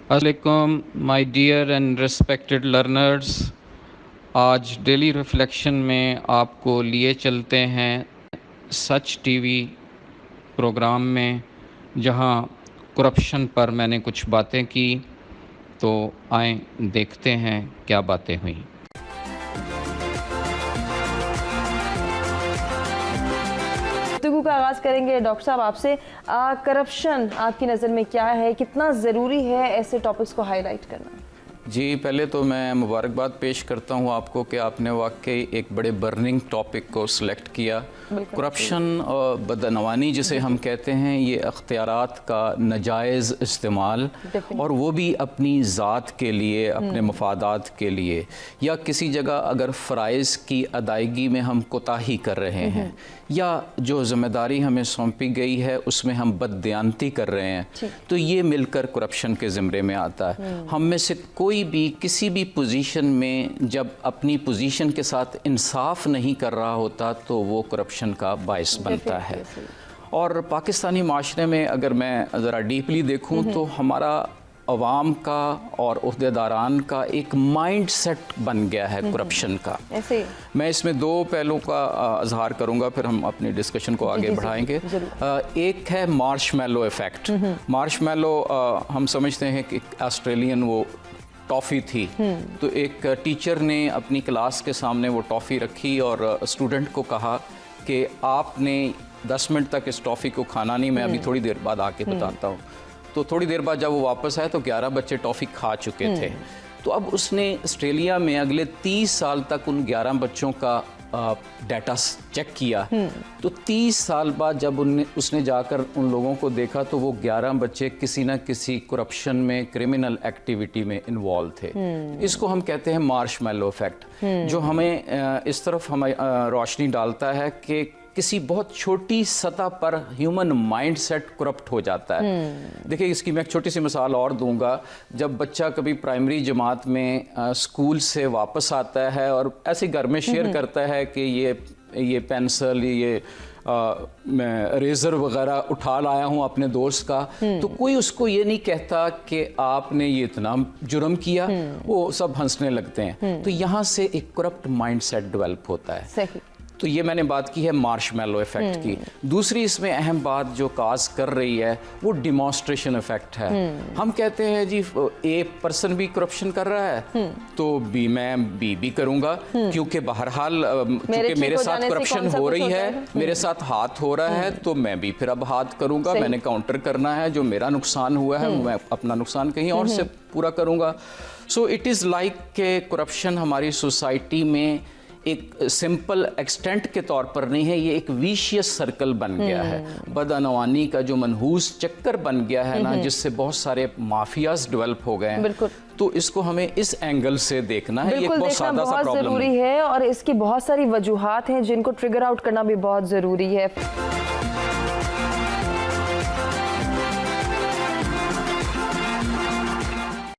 Assalamualaikum, my dear and respected learners. آج daily reflection میں آپ کو لیے چلتے ہیں سچ ٹی وی پروگرام میں، جہاں کرپشن پر میں نے کچھ باتیں کی، تو آئیں دیکھتے ہیں کیا باتیں ہوئیں۔ گفتگو کا آغاز کریں گے ڈاکٹر صاحب آپ سے۔ کرپشن آپ کی نظر میں کیا ہے، کتنا ضروری ہے ایسے ٹاپکس کو ہائی لائٹ کرنا؟ جی، پہلے تو میں مبارکباد پیش کرتا ہوں آپ کو کہ آپ نے واقعی ایک بڑے برننگ ٹاپک کو سلیکٹ کیا۔ کرپشن اور بدعنوانی جسے ہم کہتے ہیں، یہ اختیارات کا ناجائز استعمال، اور وہ بھی اپنی ذات کے لیے، اپنے مفادات کے لیے، یا کسی جگہ اگر فرائض کی ادائیگی میں ہم کوتاہی کر رہے ہیں، یا جو ذمہ داری ہمیں سونپی گئی ہے اس میں ہم بددیانتی کر رہے ہیں، تو یہ مل کر کرپشن کے زمرے میں آتا ہے۔ ہم میں سے کوئی بھی کسی بھی پوزیشن میں جب اپنی پوزیشن کے ساتھ انصاف نہیں کر رہا ہوتا تو وہ کرپشن کا باعث بنتا ہے۔ اور پاکستانی معاشرے میں اگر میں ذرا ڈیپلی دیکھوں تو ہمارا عوام کا اور عہدیداران کا ایک مائنڈ سیٹ بن گیا ہے کرپشن کا۔ میں اس میں دو پہلوؤں کا اظہار کروں گا، پھر ہم اپنی ڈسکشن کو آگے بڑھائیں گے۔ ایک ہے مارش میلو ایفیکٹ۔ مارش میلو ہم سمجھتے ہیں کہ آسٹریلین وہ ٹافی تھی، تو ایک ٹیچر نے اپنی کلاس کے سامنے وہ ٹافی رکھی اور اسٹوڈنٹ کو کہا کہ آپ نے 10 منٹ تک اس ٹافی کو کھانا نہیں، میں ابھی تھوڑی دیر بعد آ کے بتاتا ہوں۔ تو تھوڑی دیر بعد جب وہ واپس آئے تو 11 بچے ٹافی کھا چکے تھے۔ تو اب اس نے آسٹریلیا میں اگلے 30 سال تک ان 11 بچوں کا ڈیٹا چیک کیا، تو 30 سال بعد جب اس نے جا کر ان لوگوں کو دیکھا تو وہ 11 بچے کسی نہ کسی کرپشن میں، کرمنل ایکٹیویٹی میں انوالو تھے۔ اس کو ہم کہتے ہیں مارش میلو ایفیکٹ، جو ہمیں اس طرف ہمیں روشنی ڈالتا ہے کہ کسی بہت چھوٹی سطح پر ہیومن مائنڈ سیٹ کرپٹ ہو جاتا ہے۔ دیکھیں، اس کی میں ایک چھوٹی سی مثال اور دوں گا۔ جب بچہ کبھی پرائمری جماعت میں اسکول سے واپس آتا ہے اور ایسے گھر میں شیئر کرتا ہے کہ یہ پینسل، یہ ریزر وغیرہ اٹھا لایا ہوں اپنے دوست کا، تو کوئی اس کو یہ نہیں کہتا کہ آپ نے یہ اتنا جرم کیا، وہ سب ہنسنے لگتے ہیں۔ تو یہاں سے ایک کرپٹ مائنڈ سیٹ ڈیولپ ہوتا ہے۔ تو یہ میں نے بات کی ہے مارش میلو ایفیکٹ کی۔ دوسری اس میں اہم بات جو کاز کر رہی ہے وہ ڈیمانسٹریشن ایفیکٹ ہے۔ ہم کہتے ہیں جی اے پرسن بھی کرپشن کر رہا ہے تو میں بھی کروں گا، کیونکہ بہرحال چونکہ میرے ساتھ کرپشن ہو رہی ہے، میرے ساتھ ہاتھ ہو رہا ہے، تو میں بھی پھر اب ہاتھ کروں گا۔ میں نے کاؤنٹر کرنا ہے، جو میرا نقصان ہوا ہے میں اپنا نقصان کہیں اور سے پورا کروں گا۔ سو اٹ از لائک کہ کرپشن ہماری سوسائٹی میں ایک سمپل ایکسٹینٹ کے طور پر نہیں ہے، یہ ایک ویشیس سرکل بن گیا ہے، بدعنوانی کا جو منحوس چکر بن گیا ہے نا، جس سے بہت سارے مافیاز ڈیولپ ہو گئے ہیں۔ تو اس کو ہمیں اس اینگل سے دیکھنا ہے، یہ بہت سادہ سا پرابلم ہے، ضروری ہے، اور اس کی بہت ساری وجوہات ہیں جن کو ٹریگر آؤٹ کرنا بھی بہت ضروری ہے۔